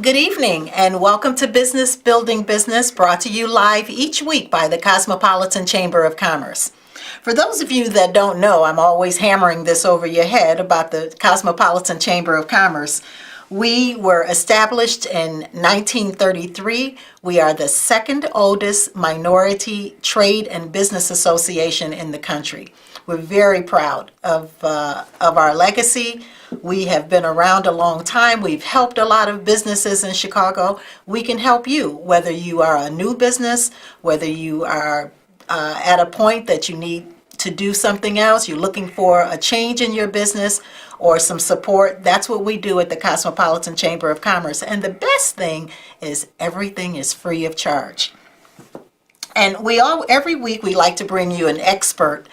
Good evening and welcome to Business Building Business, brought to you live each week by the Cosmopolitan Chamber of Commerce. For those of you that don't know, I'm always hammering this over your head about the Cosmopolitan Chamber of Commerce. We were established in 1933. We are the second oldest minority trade and business association in the country. We're very proud of our legacy. We have been around a long time. We've helped a lot of businesses in Chicago. We can help you, whether you are a new business, whether you are at a point that you need to do something else, you're looking for a change in your business or some support. That's what we do at the Cosmopolitan Chamber of Commerce. And the best thing is everything is free of charge. And every week we like to bring you an expert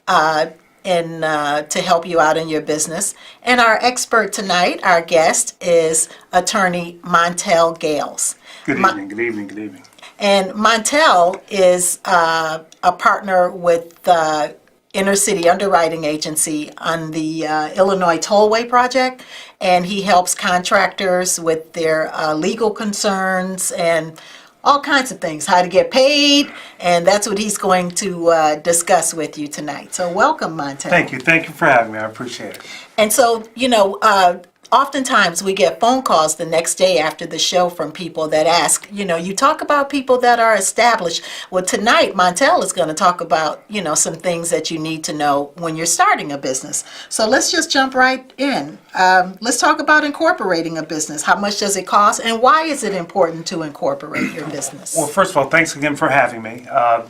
to help you out in your business. And our expert tonight, our guest, is attorney Montel Gales. Good evening, good evening, good evening. And Montel is a partner with the Inner City Underwriting Agency on the Illinois Tollway project, and he helps contractors with their legal concerns and all kinds of things, how to get paid, and that's what he's going to discuss with you tonight. So welcome, Montel. Thank you for having me, I appreciate it. And so, oftentimes we get phone calls the next day after the show from people that ask, you talk about people that are established. Well, tonight, Montel is going to talk about, some things that you need to know when you're starting a business. So let's just jump right in. Let's talk about incorporating a business. How much does it cost, and why is it important to incorporate your business? Well, first of all, thanks again for having me.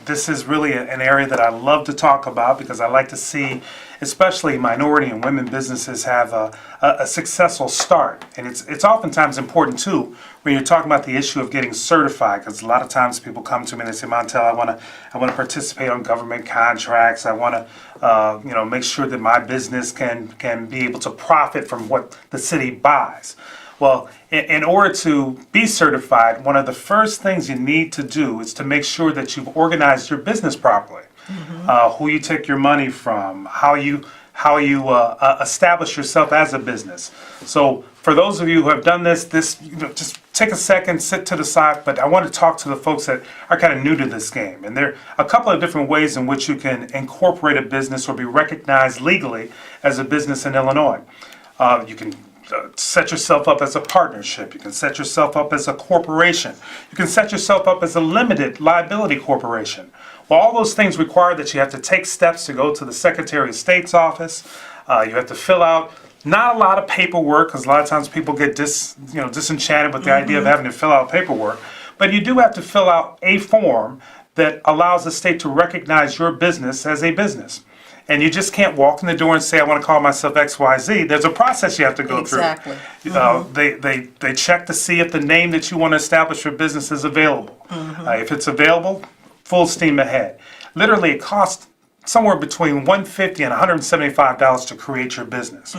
This is really an area that I love to talk about because I like to see especially minority and women businesses have a successful start. And it's oftentimes important too when you're talking about the issue of getting certified, because a lot of times people come to me and they say, Montel, I want to participate on government contracts. I want to make sure that my business can be able to profit from what the city buys. Well, in order to be certified, one of the first things you need to do is to make sure that you've organized your business properly. Who you take your money from, how you establish yourself as a business. So for those of you who have done this, just take a second, sit to the side, but I want to talk to the folks that are kind of new to this game. And there are a couple of different ways in which you can incorporate a business or be recognized legally as a business in Illinois. You can set yourself up as a partnership. You can set yourself up as a corporation. You can set yourself up as a limited liability corporation. Well, all those things require that you have to take steps to go to the Secretary of State's office. You have to fill out not a lot of paperwork, because a lot of times people get disenchanted with the idea of having to fill out paperwork. But you do have to fill out a form that allows the state to recognize your business as a business. And you just can't walk in the door and say, I want to call myself XYZ. There's a process you have to go through. Exactly. They check to see if the name that you want to establish your business is available. If it's available, full steam ahead. Literally, it costs somewhere between $150 and $175 to create your business.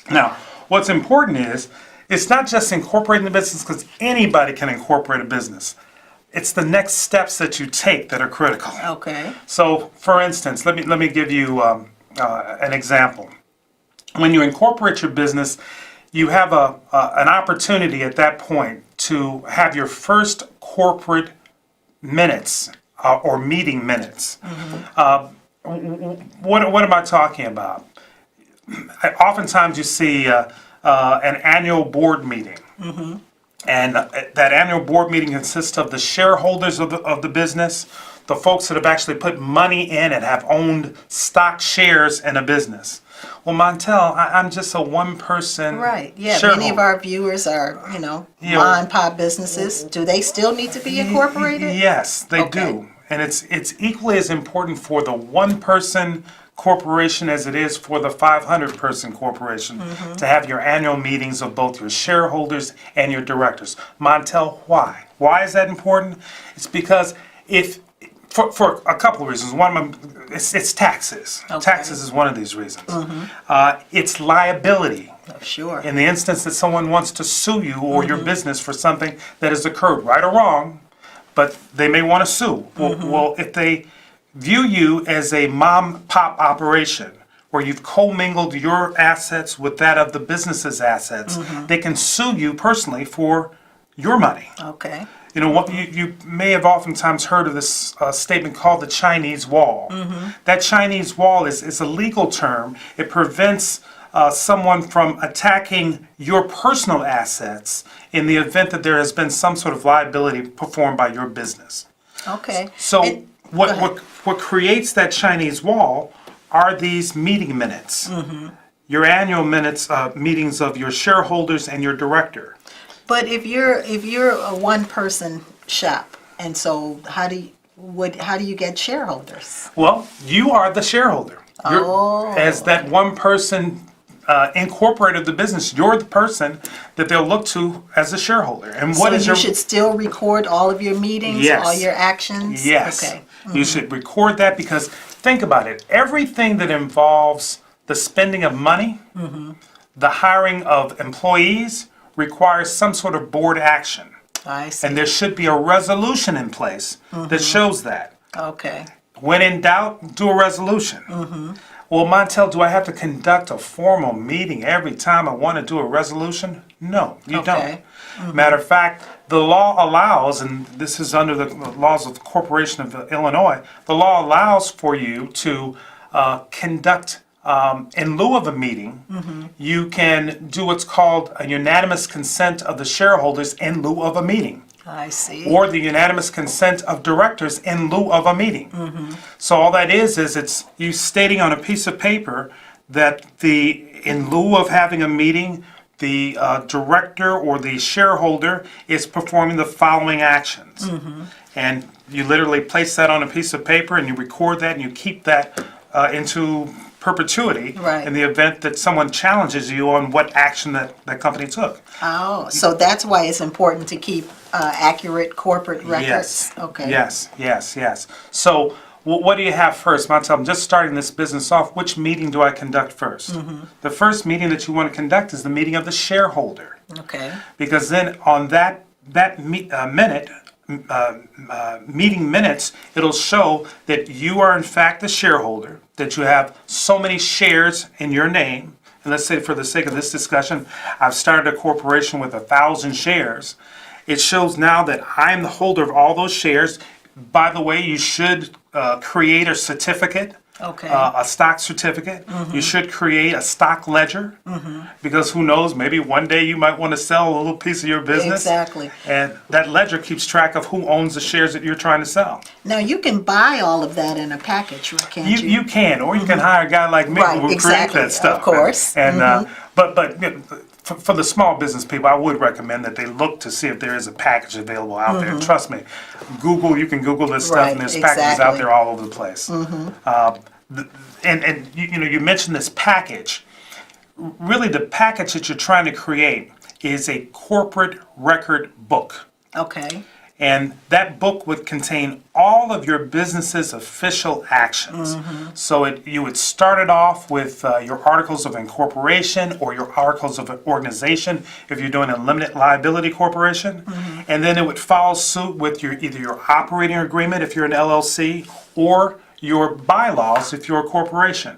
Now, what's important is, it's not just incorporating the business, because anybody can incorporate a business. It's the next steps that you take that are critical. Okay. So, for instance, let me give you an example. When you incorporate your business, you have an opportunity at that point to have your first corporate minutes or meeting minutes. What am I talking about? Oftentimes you see an annual board meeting. And that annual board meeting consists of the shareholders of the business, the folks that have actually put money in and have owned stock shares in a business. Well, Montel, I'm just a one-person Right. Yeah. shareholder. Many of our viewers are, mom and pop businesses. Do they still need to be incorporated? Yes, they Okay. do. And it's equally as important for the one-person corporation as it is for the 500-person corporation to have your annual meetings of both your shareholders and your directors. Montel, why? Why is that important? It's because for a couple of reasons. One of them, it's taxes. Okay. Taxes is one of these reasons. It's liability. Oh, sure. In the instance that someone wants to sue you or your business for something that has occurred, right or wrong, but they may want to sue. Well, if they view you as a mom-pop operation where you've commingled your assets with that of the business's assets, they can sue you personally for your money. Okay. You know, what you may have oftentimes heard of this statement called the Chinese Wall. That Chinese Wall is a legal term. It prevents someone from attacking your personal assets in the event that there has been some sort of liability performed by your business. Okay. So And- go what ahead. what creates that Chinese Wall are these meeting minutes, your annual minutes, meetings of your shareholders and your director. But if you're a one-person shop, and so how do you get shareholders? Well, you are the shareholder. Oh. As that one person incorporated the business, you're the person that they'll look to as a shareholder. And what So is you should still record all of your meetings, Yes. all your actions? Yes. Okay. You should record that because think about it. Everything that involves the spending of money, the hiring of employees, requires some sort of board action. I see. And there should be a resolution in place that shows that. Okay. When in doubt, do a resolution. Well, Montel, do I have to conduct a formal meeting every time I want to do a resolution? No, you Okay. don't. Matter of fact, the law allows, and this is under the laws of the Corporation of Illinois, the law allows for you to conduct, in lieu of a meeting, you can do what's called a unanimous consent of the shareholders in lieu of a meeting, I see. or the unanimous consent of directors in lieu of a meeting. So all that is it's you stating on a piece of paper that in lieu of having a meeting, the director or the shareholder is performing the following actions. And you literally place that on a piece of paper and you record that and you keep that into perpetuity Right. in the event that someone challenges you on what action that company took. Oh, so that's why it's important to keep accurate corporate records? Yes. Okay. Yes. So what do you have first? Montel, I'm just starting this business off. Which meeting do I conduct first? The first meeting that you want to conduct is the meeting of the shareholder. Okay. Because then on meeting minutes, it'll show that you are in fact the shareholder, that you have so many shares in your name. And let's say for the sake of this discussion, I've started a corporation with 1,000 shares. It shows now that I'm the holder of all those shares. By the way, you should create a certificate, Okay. a stock certificate. You should create a stock ledger because who knows, maybe one day you might want to sell a little piece of your business. Exactly. And that ledger keeps track of who owns the shares that you're trying to sell. Now, you can buy all of that in a package, can't you? You can, or you can hire a guy like me Right, who will exactly, create that stuff. of course. And but you know, for the small business people, I would recommend that they look to see if there is a package available out there. Trust me, you can Google this stuff, Right, and there's packages out exactly. there all over the place. And you mentioned this package. Really, the package that you're trying to create is a corporate record book. Okay. And that book would contain all of your business's official actions. So you would start it off with your articles of incorporation or your articles of organization if you're doing a limited liability corporation. And then it would follow suit with either your operating agreement if you're an LLC or your bylaws if you're a corporation.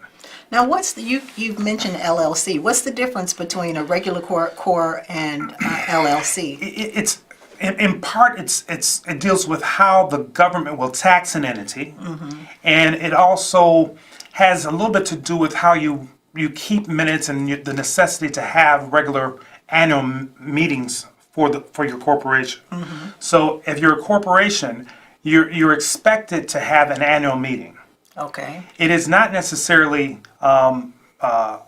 Now, you've mentioned LLC. What's the difference between a regular core and LLC? It's in part it deals with how the government will tax an entity, and it also has a little bit to do with how you keep minutes and the necessity to have regular annual meetings for your corporation. So if you're a corporation, you're expected to have an annual meeting. Okay. It is not necessarily a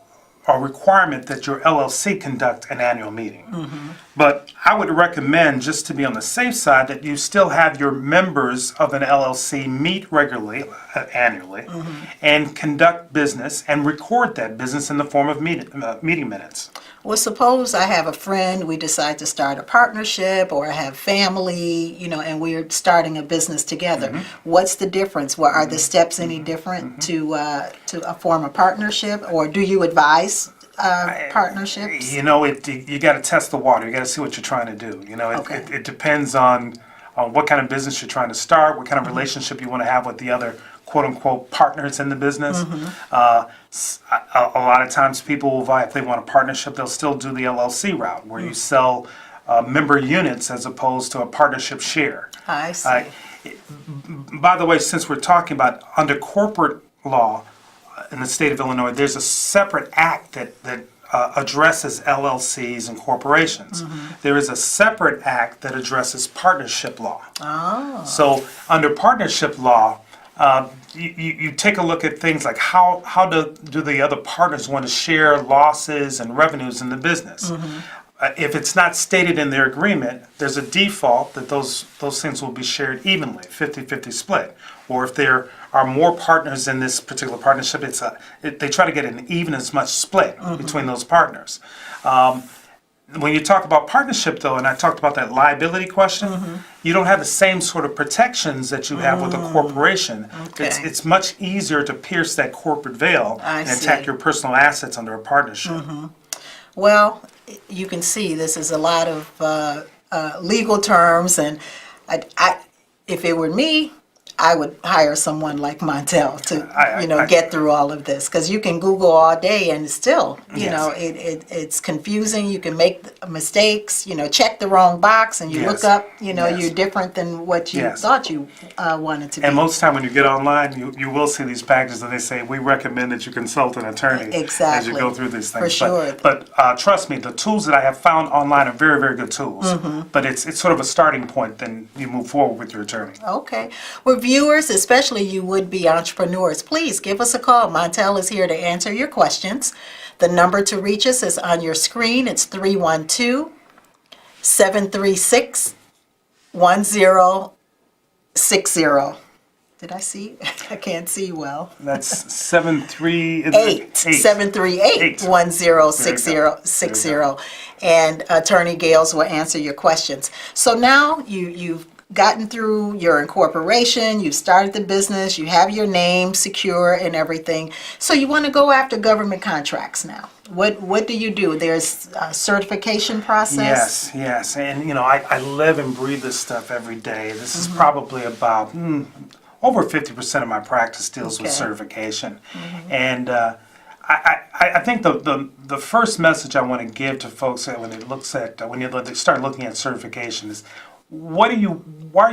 requirement that your LLC conduct an annual meeting. But I would recommend, just to be on the safe side, that you still have your members of an LLC meet regularly, annually, and conduct business and record that business in the form of meeting minutes. Well, suppose I have a friend, we decide to start a partnership, or I have family, and we're starting a business together. What's the difference? Are the steps any different to form a partnership, or do you advise partnerships? You got to test the water. You got to see what you're trying to do. Okay. It depends on what kind of business you're trying to start, what kind of relationship you want to have with the other quote-unquote partners in the business. A lot of times people will, if they want a partnership, they'll still do the LLC route where you sell member units as opposed to a partnership share. I see. By the way, since we're talking about under corporate law in the state of Illinois, there's a separate act that addresses LLCs and corporations. There is a separate act that addresses partnership law. Oh. So under partnership law, you take a look at things like how do the other partners want to share losses and revenues in the business. If it's not stated in their agreement, there's a default that those things will be shared evenly, 50-50 split. Or if there are more partners in this particular partnership, they try to get an even as much split between those partners. When you talk about partnership, though, and I talked about that liability question, you don't have the same sort of protections that you have with a corporation. Okay. It's much easier to pierce that corporate veil and attack see. your personal assets under a partnership. Well, you can see this is a lot of legal terms, and if it were me, I would hire someone like Montel to, get through all of this, because you can Google all day and still, it's confusing. You can make mistakes, check the wrong box, and you look up, you're different than what you thought you wanted to be. And most time when you get online, you will see these packages and they say, we recommend that you consult an attorney as you go through these things. For sure. But trust me, the tools that I have found online are very, very good tools. But it's sort of a starting point, then you move forward with your attorney. Okay. Well, viewers, especially you would-be entrepreneurs, please give us a call. Montel is here to answer your questions. The number to reach us is on your screen. It's 312-736-1060. Did I see? I can't see well. That's 738. 738-1060. And Attorney Gales will answer your questions. So now you've gotten through your incorporation, you've started the business, you have your name secure and everything. So you want to go after government contracts now. What do you do? There's a certification process? Yes. And, I live and breathe this stuff every day. This is probably about over 50% of my practice deals with certification. And I think the first message I want to give to folks when they start looking at certification is, why are you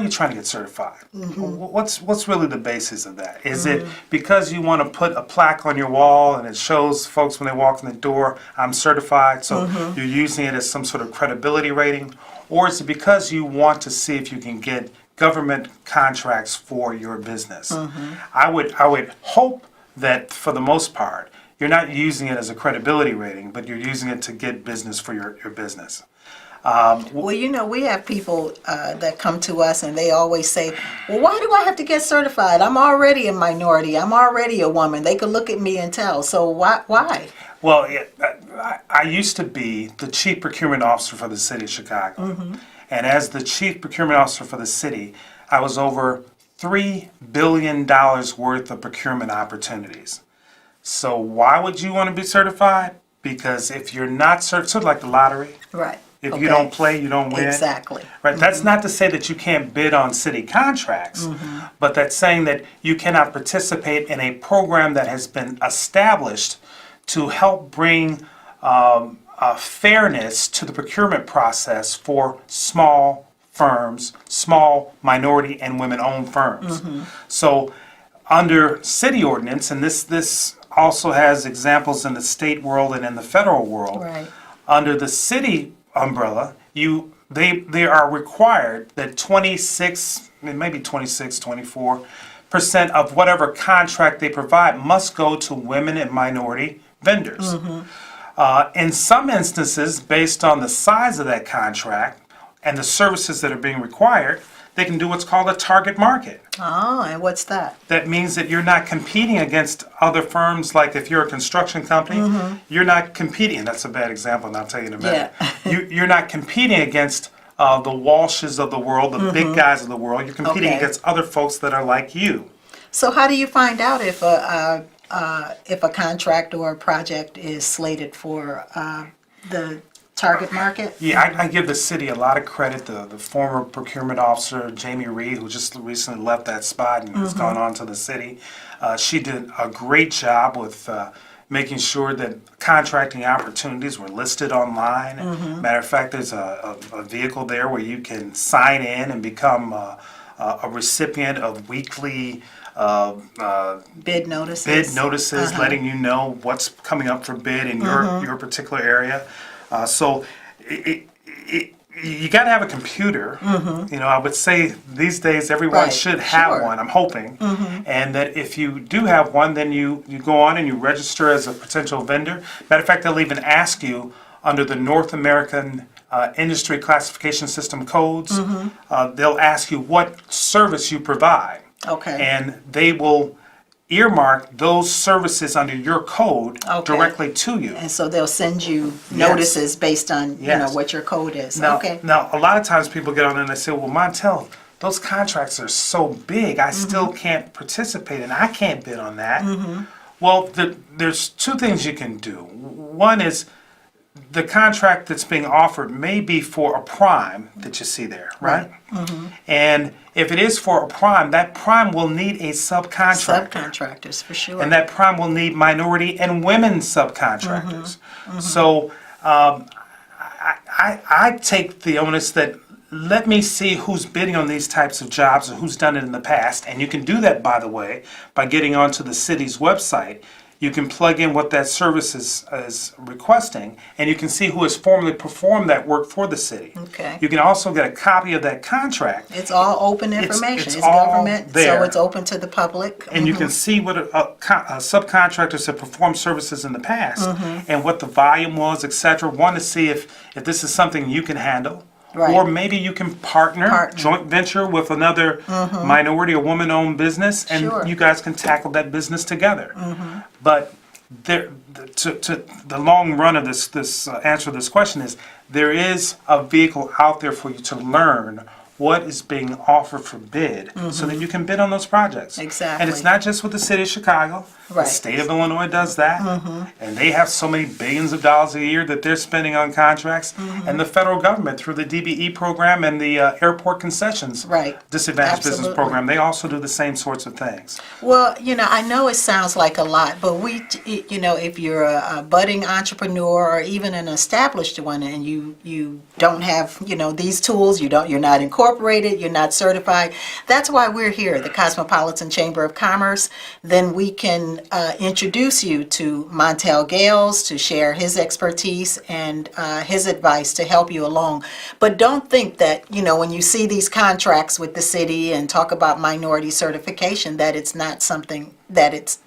trying to get certified? What's really the basis of that? Is it because you want to put a plaque on your wall and it shows folks when they walk in the door, I'm certified, so you're using it as some sort of credibility rating? Or is it because you want to see if you can get government contracts for your business? I would hope that for the most part, you're not using it as a credibility rating, but you're using it to get business for your business. Well, we have people that come to us and they always say, well, why do I have to get certified? I'm already a minority. I'm already a woman. They could look at me and tell. So why? Well, I used to be the chief procurement officer for the city of Chicago. And as the chief procurement officer for the city, I was over $3 billion worth of procurement opportunities. So why would you want to be certified? Because if you're not certified, sort of like the lottery. Right. If you don't play, you don't win. Exactly. Right. That's not to say that you can't bid on city contracts, but that's saying that you cannot participate in a program that has been established to help bring fairness to the procurement process for small firms, small minority and women-owned firms. So under city ordinance, and this also has examples in the state world and in the federal world, under the city umbrella, they are required that 24% of whatever contract they provide must go to women and minority vendors. In some instances, based on the size of that contract and the services that are being required, they can do what's called a target market. Oh, and what's that? That means that you're not competing against other firms. Like if you're a construction company, you're not competing. That's a bad example, and I'll tell you in a minute. You're not competing against the Walshes of the world, the big guys of the world. You're competing against other folks that are like you. So how do you find out if a contract or a project is slated for the target market? Yeah, I give the city a lot of credit. The former procurement officer, Jamie Reed, who just recently left that spot and has gone on to the city, she did a great job with making sure that contracting opportunities were listed online. Matter of fact, there's a vehicle there where you can sign in and become a recipient of weekly Bid notices. letting you know what's coming up for bid in your particular area. So you got to have a computer. I would say these days everyone Right, should have sure. one, I'm hoping. And that if you do have one, then you go on and you register as a potential vendor. Matter of fact, they'll even ask you under the North American Industry Classification System codes, they'll ask you what service you provide. Okay. And they will earmark those services under your code directly to you. And so they'll send you notices based on, what your code is. Now, Okay. now, a lot of times people get on and they say, well, Montel, those contracts are so big, I still can't participate and I can't bid on that. Well, there's two things you can do. One is the contract that's being offered may be for a prime that you see there, right? And if it is for a prime, that prime will need a subcontractor. Subcontractors, for sure. And that prime will need minority and women subcontractors. So I take the onus that let me see who's bidding on these types of jobs and who's done it in the past. And you can do that, by the way, by getting onto the city's website. You can plug in what that service is requesting, and you can see who has formerly performed that work for the city. Okay. You can also get a copy of that contract. It's all open information. it's It's all government, there. so it's open to the public. And you can see what subcontractors have performed services in the past and what the volume was, etc. Want to see if this is something you can handle. Right. Or maybe you can partner, joint venture with another minority or woman-owned business, and Sure. you guys can tackle that business together. But to the long run of this answer to this question is there is a vehicle out there for you to learn what is being offered for bid so that you can bid on those projects. Exactly. And it's not just with the city of Chicago. The Right. state of Illinois does that. And they have so many billions of dollars a year that they're spending on contracts. And the federal government through the DBE program and the airport concessions Right. disadvantaged business Absolutely. program, they also do the same sorts of things. Well, I know it sounds like a lot, but if you're a budding entrepreneur or even an established one and you don't have, these tools, you're not incorporated, you're not certified, that's why we're here, the Cosmopolitan Chamber of Commerce. Then we can introduce you to Montel Gales to share his expertise and his advice to help you along. But don't think that, when you see these contracts with the city and talk about minority certification, that it's not something that it's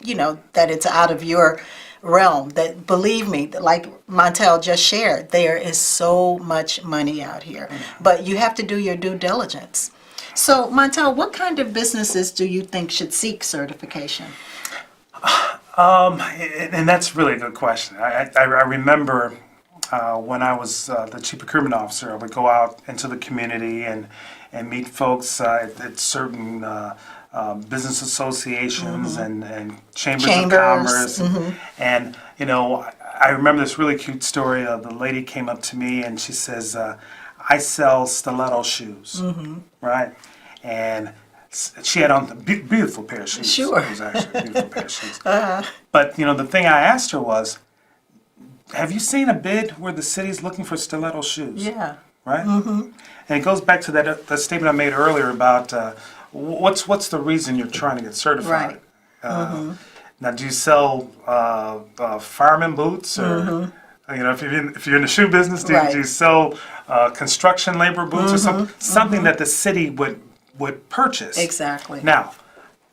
out of your realm. That, believe me, like Montel just shared, there is so much money out here, but you have to do your due diligence. So, Montel, what kind of businesses do you think should seek certification? And that's really a good question. I remember when I was the chief procurement officer, I would go out into the community and meet folks at certain business associations and chambers of commerce. And, I remember this really cute story. The lady came up to me and she says, I sell stiletto shoes, right? And she had on a beautiful pair of shoes. Sure. It was actually a beautiful pair of shoes. But, the thing I asked her was, have you seen a bid where the city's looking for stiletto shoes? Yeah. Right? And it goes back to that statement I made earlier about what's the reason you're trying to get certified? Right. Now, do you sell fireman boots or... if you're in the shoe business, do you sell construction labor boots or something that the city would purchase? Exactly. Now,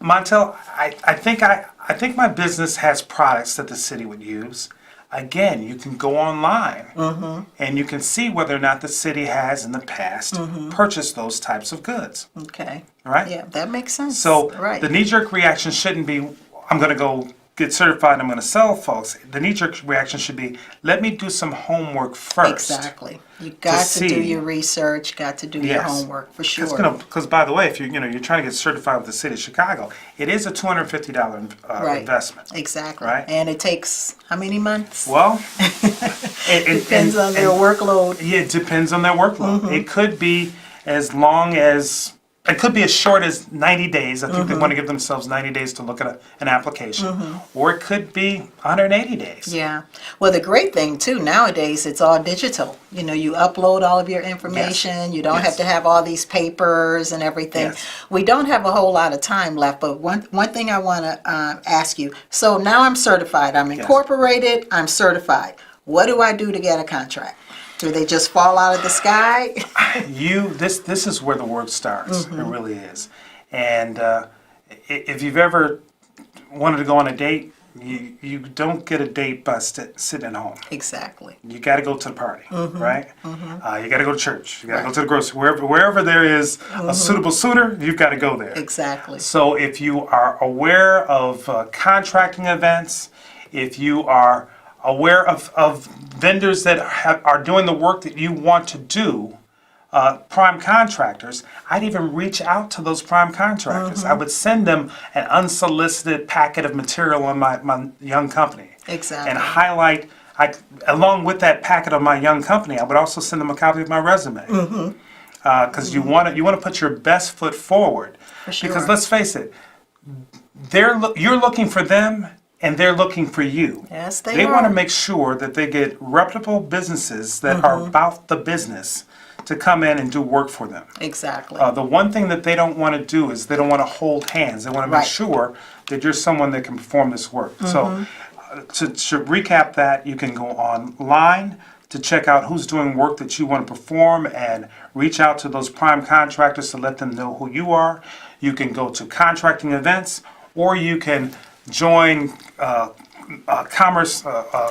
Montel, I think my business has products that the city would use. Again, you can go online and you can see whether or not the city has in the past purchased those types of goods. Okay. Right? Yeah, that makes sense. So right. the knee-jerk reaction shouldn't be, I'm going to go get certified and I'm going to sell, folks. The knee-jerk reaction should be, let me do some homework first. Exactly. You got to do your research, got to do your homework, for sure. Because by the way, if you're trying to get certified with the city of Chicago, it is a $250 investment. Exactly. Right? And it takes how many months? Well, it depends on their workload. Yeah, it depends on their workload. It could be as long as it could be as short as 90 days. I think they want to give themselves 90 days to look at an application. Or it could be 180 days. Yeah. Well, the great thing too, nowadays, it's all digital. You know, you upload all of your information. You don't have to have all these papers and everything. Yes. We don't have a whole lot of time left, but one thing I want to ask you. So now I'm certified. I'm incorporated. I'm certified. What do I do to get a contract? Do they just fall out of the sky? This is where the work starts. It really is. And if you've ever wanted to go on a date, you don't get a date by sitting at home. Exactly. You got to go to the party, right? You got to go to church. You got to go to the grocery. Wherever there is a suitable suitor, you've got to go there. Exactly. So if you are aware of contracting events, if you are aware of vendors that are doing the work that you want to do, prime contractors, I'd even reach out to those prime contractors. I would send them an unsolicited packet of material on my young company. Exactly. And highlight, along with that packet of my young company, I would also send them a copy of my resume. Because you want to put your best foot forward. For sure. Because let's face it, you're looking for them, and they're looking for you. Yes, they want to make sure that they get reputable businesses that are about the business to come in and do work for them. Exactly. The one thing that they don't want to do is they don't want to hold hands. They want to make sure that you're someone that can perform this work. So to recap that, you can go online to check out who's doing work that you want to perform and reach out to those prime contractors to let them know who you are. You can go to contracting events, or you can join commerce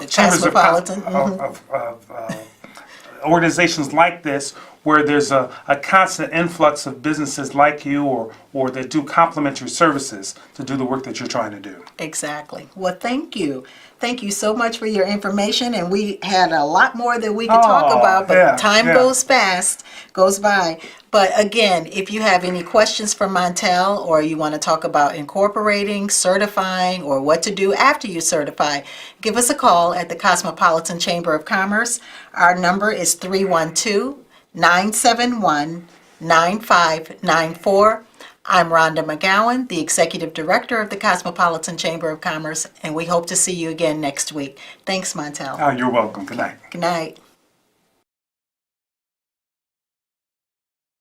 chambers Cosmopolitan. of organizations like this, where there's a constant influx of businesses like you or that do complementary services to do the work that you're trying to do. Exactly. Well, thank you. Thank you so much for your information. And we had a lot more that we could talk about, but time goes fast, goes by. But again, if you have any questions for Montel, or you want to talk about incorporating, certifying, or what to do after you certify, give us a call at the Cosmopolitan Chamber of Commerce. Our number is 312-971-9594. I'm Rhonda McGowan, the Executive Director of the Cosmopolitan Chamber of Commerce, and we hope to see you again next week. Thanks, Montel. Oh, you're welcome. Good night. Good night.